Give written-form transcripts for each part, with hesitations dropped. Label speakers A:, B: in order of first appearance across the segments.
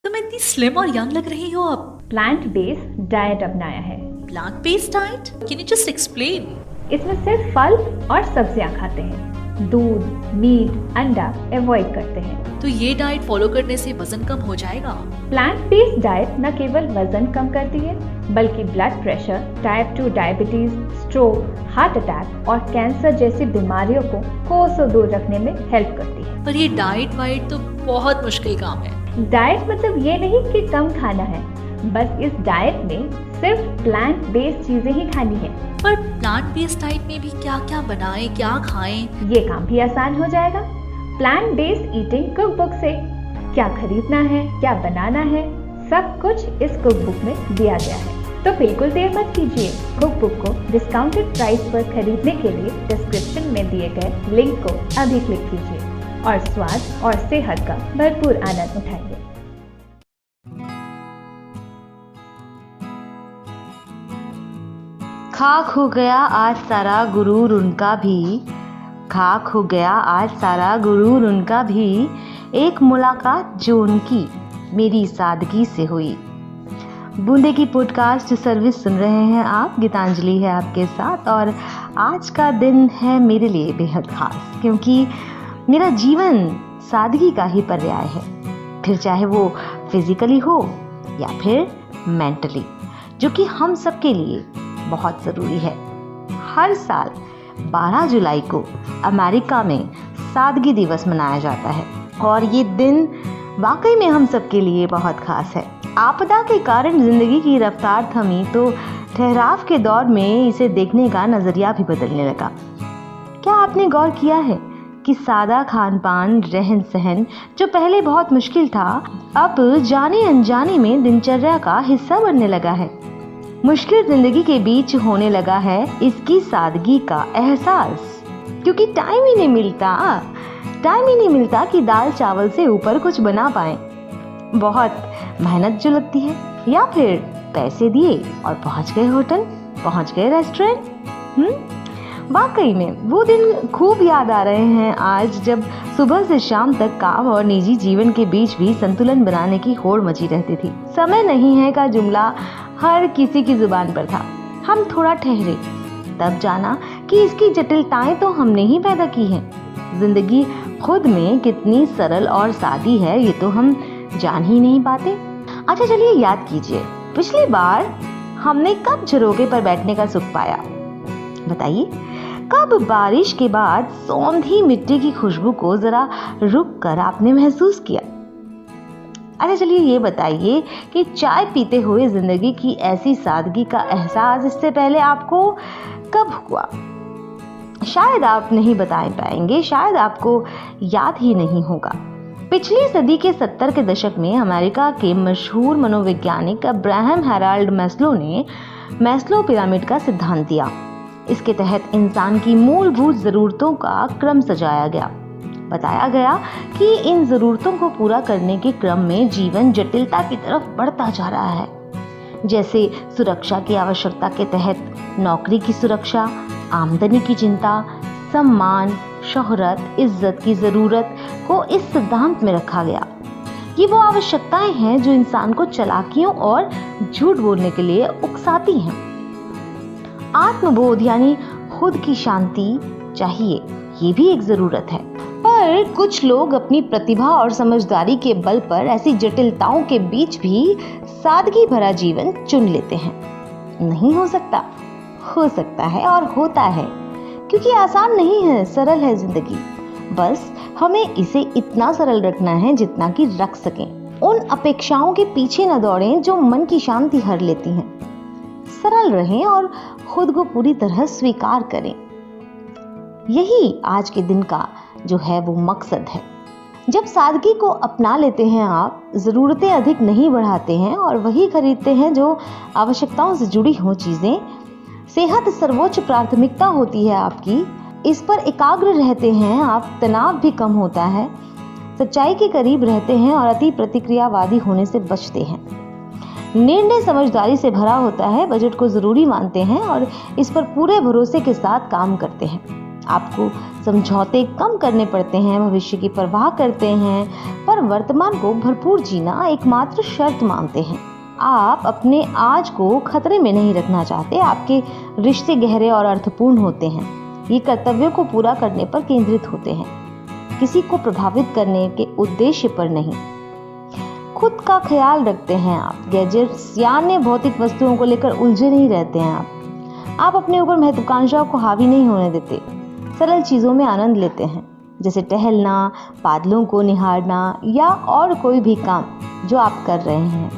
A: तुम इतनी स्लिम और यंग लग रही हो अब।
B: प्लांट बेस्ड डाइट अपनाया है।
A: Plant based diet? Can you just explain?
B: इसमें सिर्फ फल और सब्जियां खाते हैं, दूध, मीट, अंडा अवॉइड करते हैं।
A: तो ये डाइट फॉलो करने से वजन कम हो जाएगा?
B: प्लांट बेस्ड डाइट न केवल वजन कम करती है बल्कि blood pressure, type 2 diabetes, stroke, heart attack और कैंसर जैसी बीमारियों को कोसों दूर रखने में हेल्प करती है।
A: पर ये डाइट वाइट तो बहुत मुश्किल काम है।
B: डाइट मतलब ये नहीं कि कम खाना है, बस इस डाइट में सिर्फ प्लांट बेस्ड चीजें ही खानी है।
A: पर प्लांट बेस्ड डाइट में भी क्या क्या बनाएं, क्या खाएं?
B: ये काम भी आसान हो जाएगा plant based eating cook book से। क्या खरीदना है, क्या बनाना है, सब कुछ इस कुक बुक में दिया गया है। तो बिल्कुल देर मत कीजिए, कुक बुक को डिस्काउंटेड प्राइस पर खरीदने के लिए डिस्क्रिप्शन में दिए गए लिंक को अभी क्लिक कीजिए और स्वाद और सेहत का भरपूर आनंद उठाइए।
C: खाक हो गया आज सारा गुरूर उनका भी, खाक हो गया आज सारा गुरूर उनका भी, एक मुलाकात जो उनकी मेरी सादगी से हुई। बूंदे की पॉडकास्ट सर्विस सुन रहे हैं आप, गीतांजलि है आपके साथ। और आज का दिन है मेरे लिए बेहद खास, क्योंकि मेरा जीवन सादगी का ही पर्याय है, फिर चाहे वो फिजिकली हो या फिर मेंटली, जो कि हम सबके लिए बहुत ज़रूरी है। हर साल 12 जुलाई को अमेरिका में सादगी दिवस मनाया जाता है और ये दिन वाकई में हम सबके लिए बहुत खास है। आपदा के कारण जिंदगी की रफ्तार थमी तो ठहराव के दौर में इसे देखने का नज़रिया भी बदलने लगा। क्या आपने गौर किया है कि सादा खान पान, रहन सहन जो पहले बहुत मुश्किल था, अब जाने अनजाने में दिनचर्या का हिस्सा बनने लगा है। मुश्किल जिंदगी के बीच होने लगा है इसकी सादगी का एहसास, क्योंकि टाइम ही नहीं मिलता कि दाल चावल से ऊपर कुछ बना पाए। बहुत मेहनत जो लगती है, या फिर पैसे दिए और पहुंच गए होटल, पहुंच गए रेस्टोरेंट। वाकई में वो दिन खूब याद आ रहे हैं आज, जब सुबह से शाम तक काम और निजी जीवन के बीच भी संतुलन बनाने की होड़ मची रहती थी। समय नहीं है का जुमला हर किसी की जुबान पर था। हम थोड़ा ठहरे, तब जाना कि इसकी जटिलताएं तो हमने ही पैदा की हैं। जिंदगी खुद में कितनी सरल और सादी है, ये तो हम जान ही नहीं पाते। अच्छा चलिए याद कीजिए, पिछली बार हमने कब झरोखे पर बैठने का सुख पाया? बताइए, कब बारिश के बाद सौंधी मिट्टी की खुशबू को जरा रुक कर आपने महसूस किया? अच्छा चलिए ये बताइए कि चाय पीते हुए जिंदगी की ऐसी सादगी का एहसास इससे पहले आपको कब हुआ? शायद आप नहीं बता पाएंगे, शायद आपको याद ही नहीं होगा। पिछली सदी के 70 के दशक में अमेरिका के मशहूर मनोवैज्ञानिक अब्राहम हेराल्ड मैस्लो ने मैस्लो पिरामिड का सिद्धांत दिया। इसके तहत इंसान की मूलभूत जरूरतों का क्रम सजाया गया। बताया गया कि इन जरूरतों को पूरा करने के क्रम में जीवन जटिलता की तरफ बढ़ता जा रहा है। जैसे सुरक्षा की आवश्यकता के तहत नौकरी की सुरक्षा, आमदनी की चिंता, सम्मान, शोहरत, इज्जत की जरूरत को इस सिद्धांत में रखा गया। ये वो आवश्यकताएं हैं जो इंसान को चालाकियों और झूठ बोलने के लिए उकसाती हैं। आत्मबोध यानी खुद की शांति चाहिए, ये भी एक जरूरत है। पर कुछ लोग अपनी प्रतिभा और समझदारी के बल पर ऐसी जटिलताओं के बीच भी सादगी भरा जीवन चुन लेते हैं। नहीं हो सकता? हो सकता है और होता है, क्योंकि आसान नहीं है, सरल है जिंदगी। बस हमें इसे इतना सरल रखना है जितना कि रख सकें। उन अपेक्षाओं के पीछे न दौड़ें जो मन की शांति हर लेती हैं। सरल रहें और खुद को पूरी तरह स्वीकार करें। यही आज के दिन का जो है वो मकसद है। जब सादगी को अपना लेते हैं आप, ज़रूरतें अधिक नहीं बढ़ाते हैं और वही खरीदते हैं जो आवश्यकताओं से जुड़ी हों चीज़ें, सेहत सर्वोच्च प्राथमिकता होती है आपकी, इस पर एकाग्र रहते हैं आप, तनाव भी कम होता है, सच्चाई के करीब रहते हैं और अति प्रतिक्रियावादी होने से बचते हैं। निर्णय समझदारी से भरा होता है, बजट को ज़रूरी मानते हैं और इस पर पूरे भरोसे के साथ काम करते हैं। आपको समझौते कम करने पड़ते हैं, भविष्य की परवाह करते हैं, पर वर्तमान को भरपूर जीना एकमात्र शर्त मानते हैं। आप अपने आज को खतरे में नहीं रखना चाहते। आपके रिश्ते गहरे और अर्थपूर्ण होते हैं। ये कर्तव्यों को पूरा करने पर केंद्रित होते हैं, किसी को प्रभावित करने के उद्देश्य पर नहीं। खुद का ख्याल रखते हैं आप। गैजेट्स यानी भौतिक वस्तुओं को लेकर उलझे नहीं रहते हैं आप अपने ऊपर महत्वाकांक्षाओं को हावी नहीं होने देते। सरल चीज़ों में आनंद लेते हैं, जैसे टहलना, बादलों को निहारना या और कोई भी काम जो आप कर रहे हैं।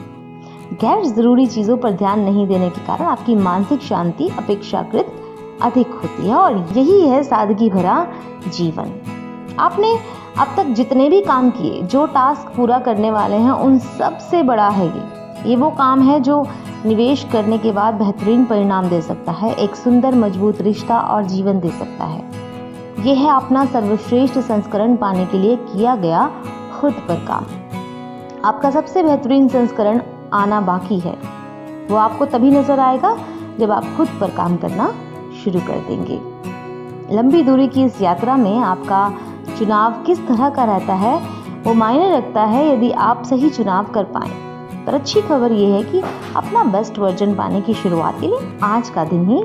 C: गैर जरूरी चीज़ों पर ध्यान नहीं देने के कारण आपकी मानसिक शांति अपेक्षाकृत अधिक होती है और यही है सादगी भरा जीवन। आपने अब तक जितने भी काम किए, जो टास्क पूरा करने वाले हैं, उन सब से बड़ा है ये वो काम है जो निवेश करने के बाद बेहतरीन परिणाम दे सकता है, एक सुंदर मजबूत रिश्ता और जीवन दे सकता है। यह है अपना सर्वश्रेष्ठ संस्करण पाने के लिए किया गया खुद पर काम। आपका सबसे बेहतरीन संस्करण आना बाकी है। वो आपको तभी नजर आएगा जब आप खुद पर काम करना शुरू कर देंगे। लंबी दूरी की इस यात्रा में आपका चुनाव किस तरह का रहता है वो मायने रखता है यदि आप सही चुनाव कर पाएं। पर अच्छी खबर यह है कि अपना बेस्ट वर्जन पाने की शुरुआत के लिए आज का दिन ही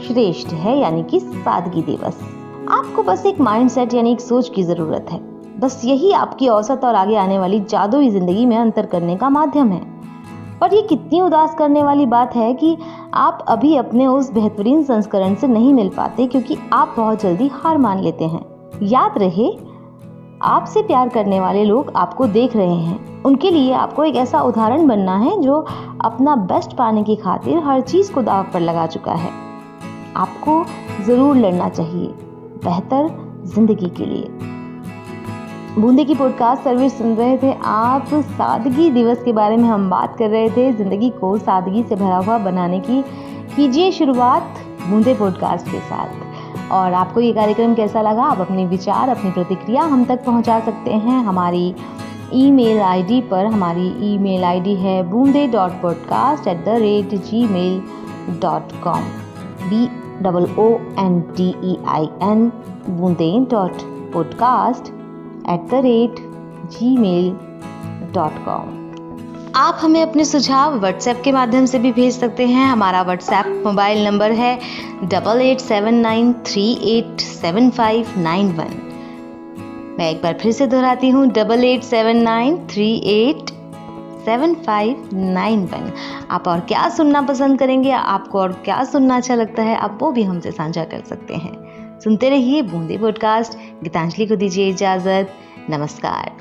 C: श्रेष्ठ है, यानी कि सादगी दिवस। आपको बस एक माइंडसेट यानी एक सोच की जरूरत है। बस यही आपकी औसत और आगे आने वाली जादुई जिंदगी में अंतर करने का माध्यम है। पर ये कितनी उदास करने वाली बात है कि आप अभी अपने उस बेहतरीन संस्करण से नहीं मिल पाते, क्योंकि आप बहुत जल्दी हार मान लेते हैं। याद रहे, आपसे प्यार करने वाले लोग आपको देख रहे हैं। उनके लिए आपको एक ऐसा उदाहरण बनना है जो अपना बेस्ट पाने की खातिर हर चीज को दांव पर लगा चुका है। आपको जरूर लड़ना चाहिए बेहतर जिंदगी के लिए। बूंदे की पॉडकास्ट सर्विस सुन रहे थे आप। सादगी दिवस के बारे में हम बात कर रहे थे। जिंदगी को सादगी से भरा हुआ बनाने की कीजिए शुरुआत बूंदे पॉडकास्ट के साथ। और आपको ये कार्यक्रम कैसा लगा? आप अपने विचार, अपनी प्रतिक्रिया हम तक पहुंचा सकते हैं हमारी ईमेल आईडी पर। हमारी ईमेल आईडी है boonde.podcast@gmail.com boonde.podcast@gmail.com। आप हमें अपने सुझाव व्हाट्सएप के माध्यम से भी भेज सकते हैं। हमारा व्हाट्सएप मोबाइल नंबर है 8879387591। मैं एक बार फिर से दोहराती हूँ 8879387591। आप और क्या सुनना पसंद करेंगे, आपको और क्या सुनना अच्छा लगता है, आप वो भी हमसे साझा कर सकते हैं। सुनते रहिए बूंदे पॉडकास्ट। गीतांजलि को दीजिए इजाजत। नमस्कार।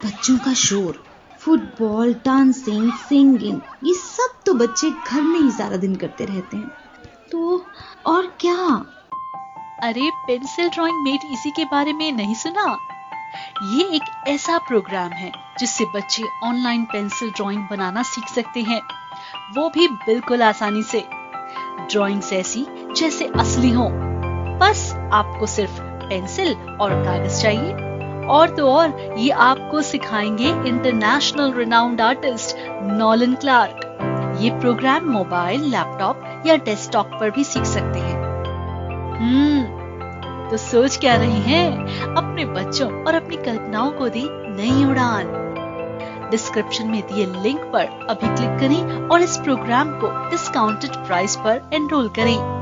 D: बच्चों का शोर, फुटबॉल, डांसिंग, सिंगिंग, ये सब तो बच्चे घर में ही सारा दिन करते रहते हैं। तो और क्या?
A: अरे पेंसिल ड्राइंग मेड इजी के बारे में नहीं सुना? ये एक ऐसा प्रोग्राम है जिससे बच्चे ऑनलाइन पेंसिल ड्राइंग बनाना सीख सकते हैं, वो भी बिल्कुल आसानी से। ड्राइंग्स ऐसी जैसे असली हो। बस आपको सिर्फ पेंसिल और कागज चाहिए। और तो और ये आपको सिखाएंगे international renowned artist Nolan Clarke. ये प्रोग्राम मोबाइल, लैपटॉप या डेस्कटॉप पर भी सीख सकते हैं। तो सोच क्या रही हैं? अपने बच्चों और अपनी कल्पनाओं को दी नई उड़ान। डिस्क्रिप्शन में दिए लिंक पर अभी क्लिक करें और इस प्रोग्राम को डिस्काउंटेड प्राइस पर एनरोल करें।